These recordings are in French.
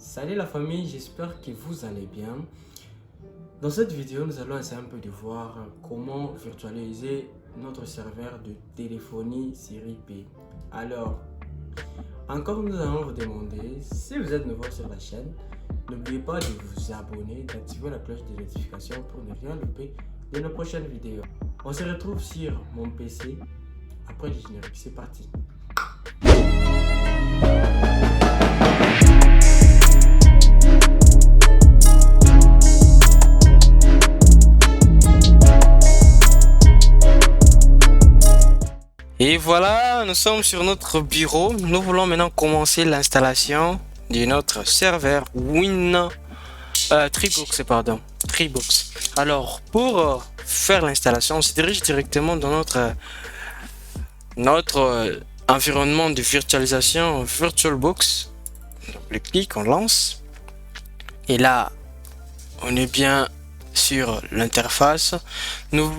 Salut la famille, j'espère que vous allez bien. Dans cette vidéo, nous allons essayer un peu de voir comment virtualiser notre serveur de téléphonie série P. Alors, encore nous allons vous demander, si vous êtes nouveau sur la chaîne, n'oubliez pas de vous abonner, d'activer la cloche de notification pour ne rien louper de nos prochaines vidéos. On se retrouve sur mon PC après le générique, c'est parti. Et voilà, nous sommes sur notre bureau. Nous voulons maintenant commencer l'installation de notre serveur Treebox. Alors, pour faire l'installation, on se dirige directement dans notre environnement de virtualisation VirtualBox. On clique, on lance. Et là, on est bien sur l'interface. Nous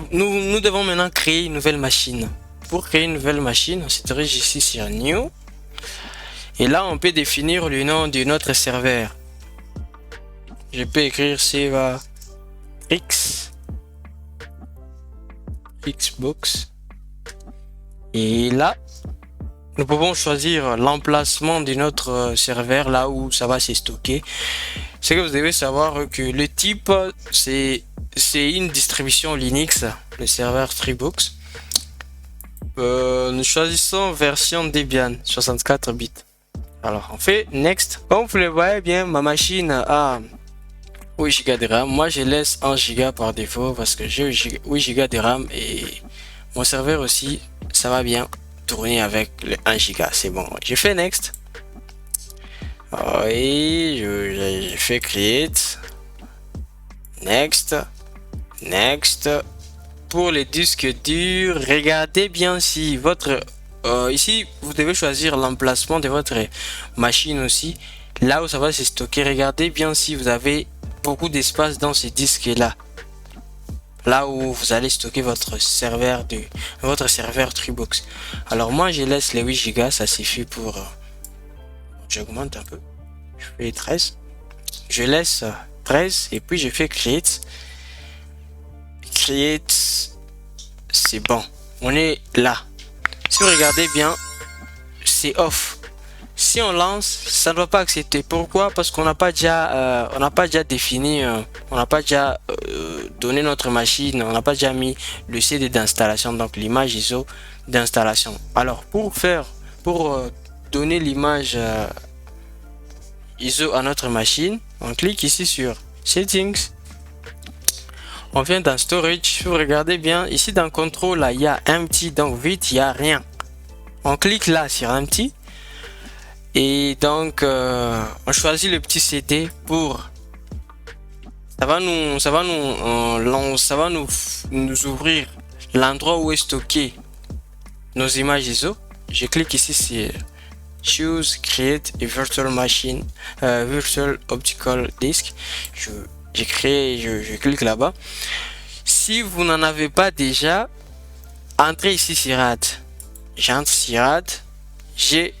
devons maintenant créer une nouvelle machine. Pour créer une nouvelle machine, on se dirige ici sur New. Et là, on peut définir le nom de notre serveur. Je peux écrire Seva Xbox. Et là, nous pouvons choisir l'emplacement de notre serveur, là où ça va se stocker. C'est que vous devez savoir que le type, c'est une distribution Linux, le serveur Treebox. Nous choisissons version Debian 64 bits. Alors on fait Next. Comme vous le voyez bien, ma machine a 8 Go de RAM. Moi je laisse 1 Go par défaut parce que j'ai 8 Go de RAM et mon serveur aussi, ça va bien tourner avec le 1 Go. C'est bon. Je fais Next. Et je fais Create. Next. Pour les disques durs, regardez bien si votre ici vous devez choisir l'emplacement de votre machine aussi, là où ça va se stocker. Regardez bien si vous avez beaucoup d'espace dans ces disques là où vous allez stocker votre serveur Treebox. Alors moi je laisse les 8 Go, ça suffit pour j'augmente un peu, je fais 13, je laisse 13 et puis je fais Create. C'est bon, on est là. Si vous regardez bien, c'est off. Si on lance, ça ne va pas accepter. Pourquoi? Parce qu'on n'a pas déjà défini, on n'a pas déjà donné notre machine, on n'a pas déjà mis le CD d'installation, donc l'image ISO d'installation. Alors pour donner l'image ISO à notre machine, on clique ici sur Settings. On vient dans Storage. Si vous regardez bien, ici dans Control, là, il y a Empty, donc vite, il n'y a rien. On clique là sur Empty. Et donc, on choisit le petit CD pour... Ça va nous ouvrir l'endroit où est stocké nos images ISO. Je clique ici sur Choose, Create a Virtual Machine, Virtual Optical Disk. Je clique là-bas. Si vous n'en avez pas déjà, entrez ici sur Add. J'entre sur Add. J'ai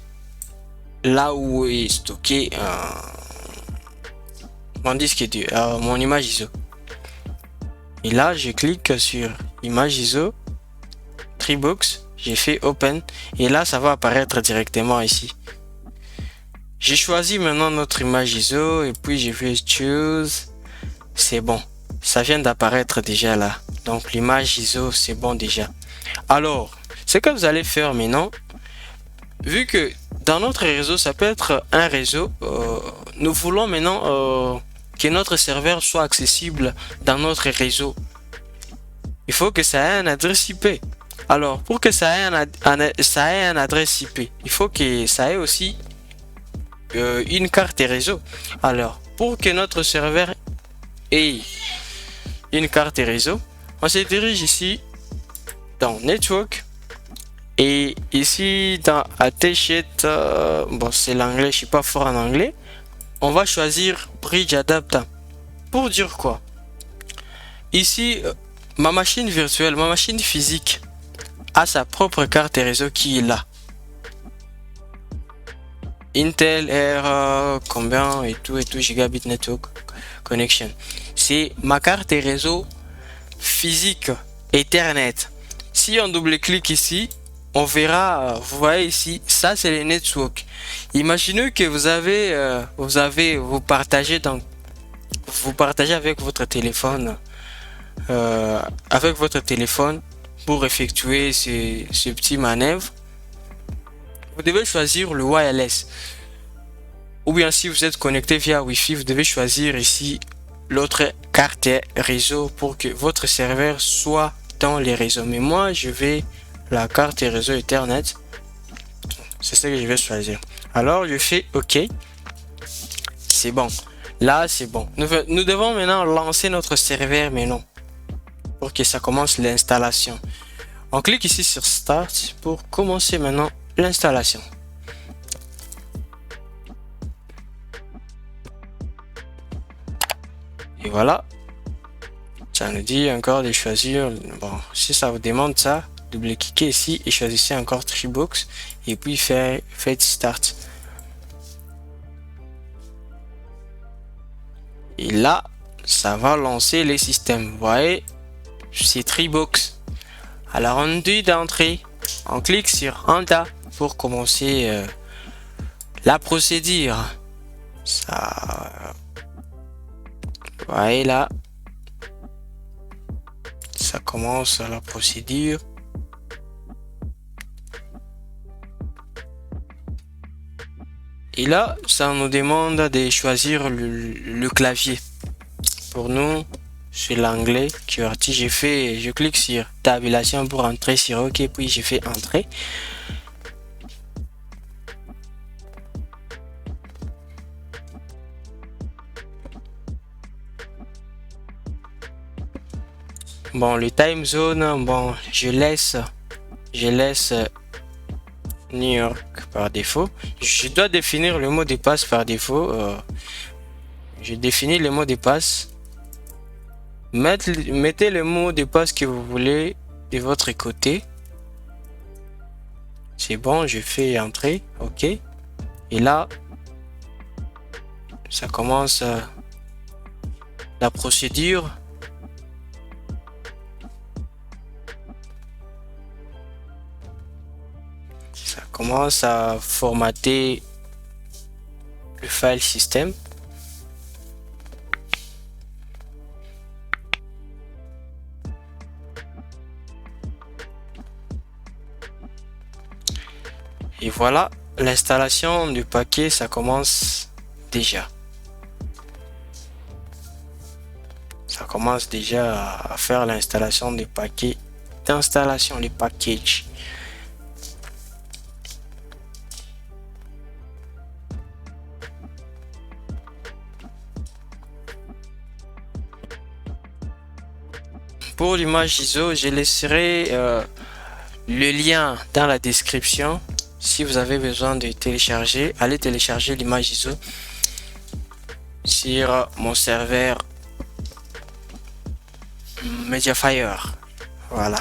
là où est stocké mon disque dur, mon image ISO. Et là, je clique sur image ISO, Treebox. J'ai fait Open. Et là, ça va apparaître directement ici. J'ai choisi maintenant notre image ISO et puis je vais Choose. C'est bon, ça vient d'apparaître déjà là, donc l'image ISO c'est bon déjà. Alors ce que vous allez faire maintenant, vu que dans notre réseau ça peut être un réseau, nous voulons maintenant que notre serveur soit accessible dans notre réseau. Il faut que ça ait un adresse IP. Alors pour que ça ait un adresse IP, il faut que ça ait aussi une carte réseau. Alors pour que notre serveur et une carte réseau, on se dirige ici dans Network et ici dans Attached, bon c'est l'anglais, je suis pas fort en anglais, on va choisir Bridge Adapter. Pour dire quoi? Ici ma machine virtuelle, ma machine physique a sa propre carte réseau qui est là. Intel R combien et tout gigabit network connection. C'est ma carte réseau physique Ethernet. Si on double-clique ici, on verra, vous voyez ici, ça c'est le network. Imaginez que vous partagez avec votre téléphone, pour effectuer ce petit manœuvre. Vous devez choisir le wireless, ou bien si vous êtes connecté via Wi-Fi, vous devez choisir ici l'autre carte réseau pour que votre serveur soit dans les réseaux. Mais moi je vais la carte réseau Ethernet, c'est ce que je vais choisir. Alors je fais OK, c'est bon, là c'est bon. Nous devons maintenant lancer notre serveur maintenant pour que ça commence l'installation. On clique ici sur Start pour commencer maintenant l'installation. Et voilà, ça nous dit encore de choisir. Bon, si ça vous demande ça, double-cliquez ici et choisissez encore Treebox et puis faites Start. Et là, ça va lancer les systèmes. Vous voyez, c'est Treebox. Alors on dit d'entrer, on clique sur Enter pour commencer la procédure. Ça, vous voyez là, ça commence la procédure. Et là, ça nous demande de choisir le clavier. Pour nous, c'est l'anglais QWERTY. Je clique sur tabulation pour entrer sur OK, puis j'ai fait entrer. Bon, le time zone, bon, je laisse New York par défaut. Je dois définir le mot de passe par défaut. Je définis le mot de passe. Mettez le mot de passe que vous voulez de votre côté. C'est bon, je fais entrer. OK. Et là, ça commence la procédure. Ça commence à formater le file system. Et voilà, l'installation du paquet, ça commence déjà. Ça commence déjà à faire l'installation du paquet d'installation, les packages. Pour l'image ISO, je laisserai le lien dans la description. Si vous avez besoin de télécharger, allez télécharger l'image ISO sur mon serveur Mediafire. Voilà.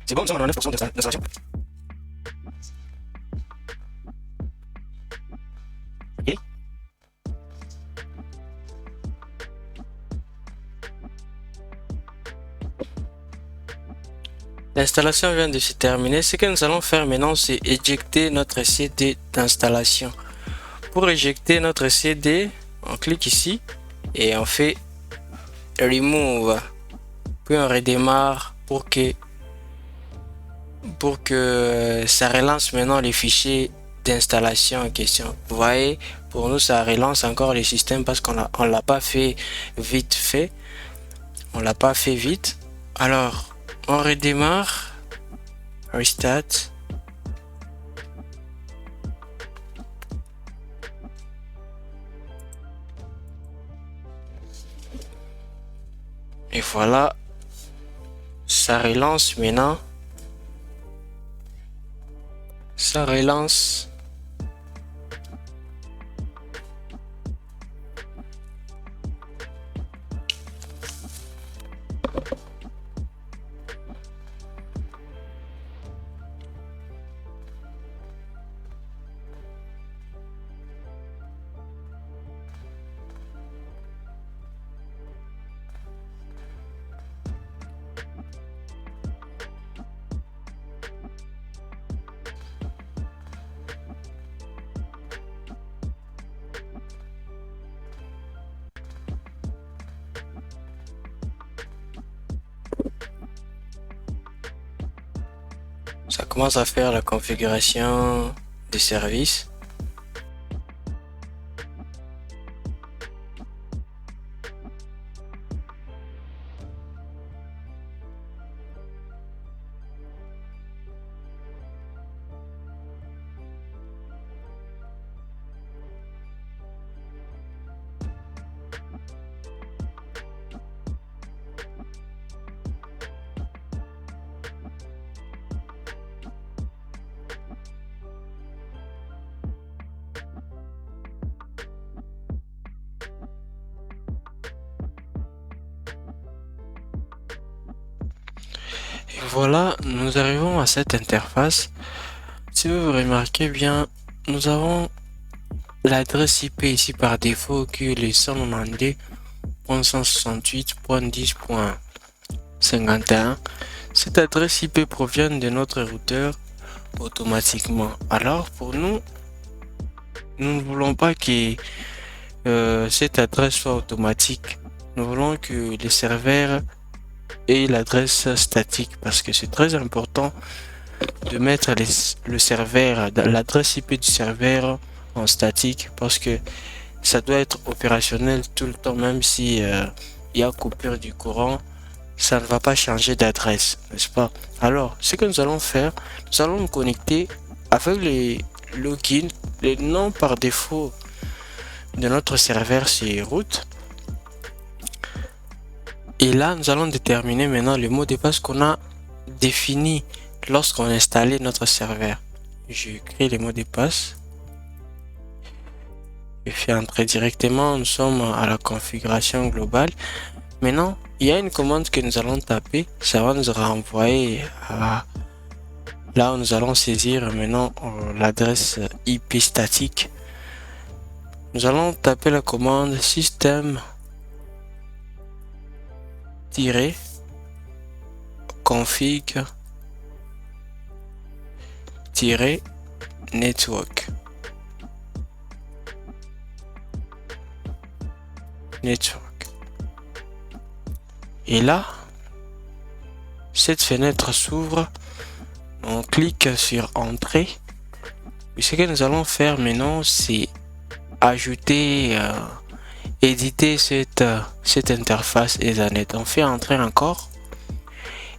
C'est bon, nous sommes à 9% d'installation. Ok. L'installation vient de se terminer. Ce que nous allons faire maintenant, c'est éjecter notre CD d'installation. Pour éjecter notre CD, on clique ici et on fait Remove. Puis on redémarre pour que ça relance maintenant les fichiers d'installation en question. Vous voyez, pour nous, ça relance encore le système parce on l'a pas fait vite fait. On l'a pas fait vite. Alors, on redémarre. Restart. Et voilà. Ça relance maintenant. Ça relance. Ça commence à faire la configuration des services. Et voilà, nous arrivons à cette interface. Si vous remarquez bien, nous avons l'adresse IP ici par défaut qui est le 192.168.10.51. Cette adresse IP provient de notre routeur automatiquement. Alors pour nous, nous ne voulons pas que cette adresse soit automatique. Nous voulons que les serveurs aient l'adresse statique parce que c'est très important de mettre le serveur, l'adresse IP du serveur en statique parce que ça doit être opérationnel tout le temps, même si il y a coupure du courant, ça ne va pas changer d'adresse, n'est-ce pas? Alors, ce que nous allons faire, nous allons nous connecter avec les logins, les noms par défaut de notre serveur, c'est root. Et là, nous allons déterminer maintenant le mot de passe qu'on a défini lorsqu'on a installé notre serveur. Je crée les mots de passe. Je fais entrer directement. Nous sommes à la configuration globale. Maintenant, il y a une commande que nous allons taper. Ça va nous renvoyer à là où nous allons saisir maintenant l'adresse IP statique. Nous allons taper la commande système config network. Et là, cette fenêtre s'ouvre. On clique sur entrée. Et ce que nous allons faire maintenant, c'est ajouter, éditer cette interface Ethernet. On fait entrer encore.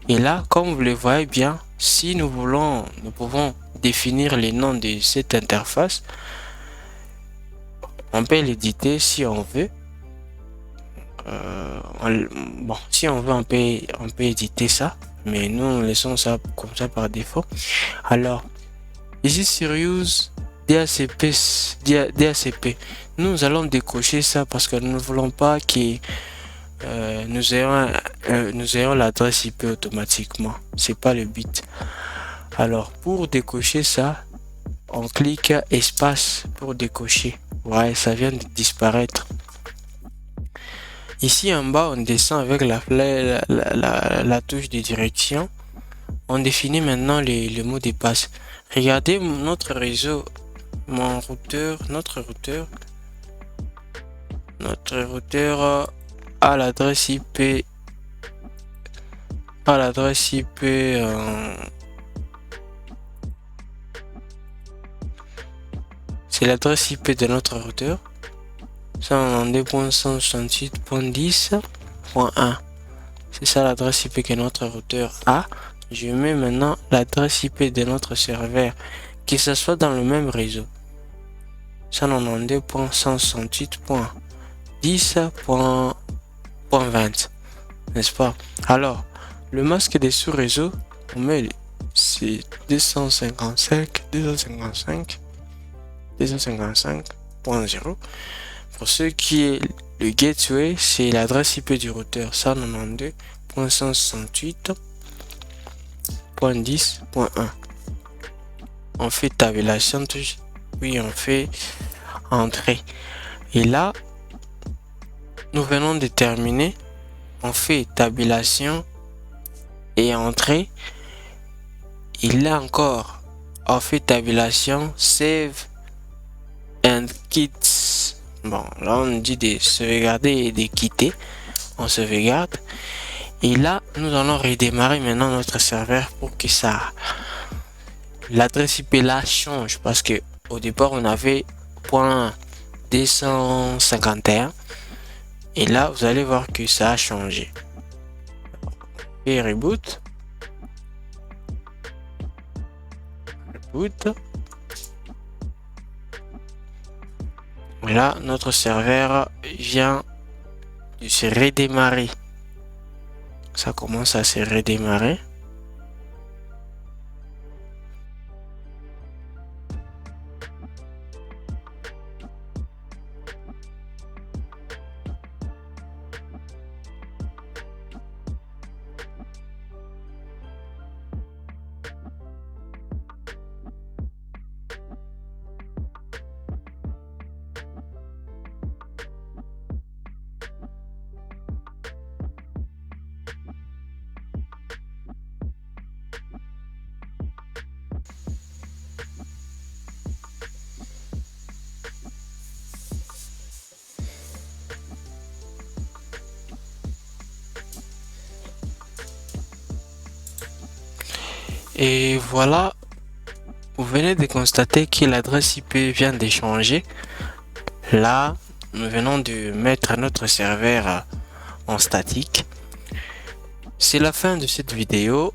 Et là, comme vous le voyez bien, si nous voulons, nous pouvons définir les noms de cette interface. On peut l'éditer si on veut. Bon, si on veut, on peut éditer ça, mais nous laissons ça comme ça par défaut. Alors, ici sur Use DHCP, nous allons décocher ça parce que nous ne voulons pas que nous ayons l'adresse IP automatiquement. C'est pas le but. Alors, pour décocher ça, on clique espace pour décocher. Ouais, ça vient de disparaître. Ici en bas, on descend avec la touche de direction. On définit maintenant le mot de passe. Regardez notre réseau, notre routeur a l'adresse IP, c'est l'adresse IP de notre routeur. 192.168.10.1. C'est ça l'adresse IP que notre routeur a. Je mets maintenant l'adresse IP de notre serveur, que ce soit dans le même réseau. 192.168.10.20, n'est-ce pas? Alors, le masque des sous-réseaux, on met c'est 255.0. Pour ce qui est le gateway, c'est l'adresse IP du routeur 192.168.10.1. On fait tabulation, oui, on fait entrée. Et là, nous venons de terminer. On fait tabulation et entrée. Et là encore, on fait tabulation, save and quit. Bon, là on dit de sauvegarder et de quitter. On sauvegarde. Et là, nous allons redémarrer maintenant notre serveur pour que ça, l'adresse IP là change, parce que au départ on avait .251 et là vous allez voir que ça a changé. Et reboot. Là, notre serveur vient de se redémarrer. Ça commence à se redémarrer. Et voilà, vous venez de constater que l'adresse IP vient de changer. Là, nous venons de mettre notre serveur en statique. C'est la fin de cette vidéo.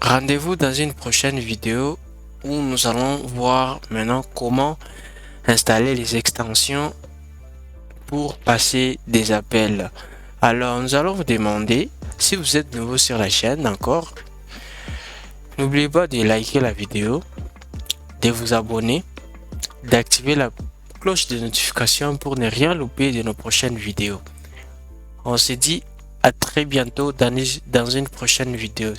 Rendez-vous dans une prochaine vidéo où nous allons voir maintenant comment installer les extensions pour passer des appels. Alors, nous allons vous demander, si vous êtes nouveau sur la chaîne encore, n'oubliez pas de liker la vidéo, de vous abonner, d'activer la cloche de notification pour ne rien louper de nos prochaines vidéos. On se dit à très bientôt dans une prochaine vidéo.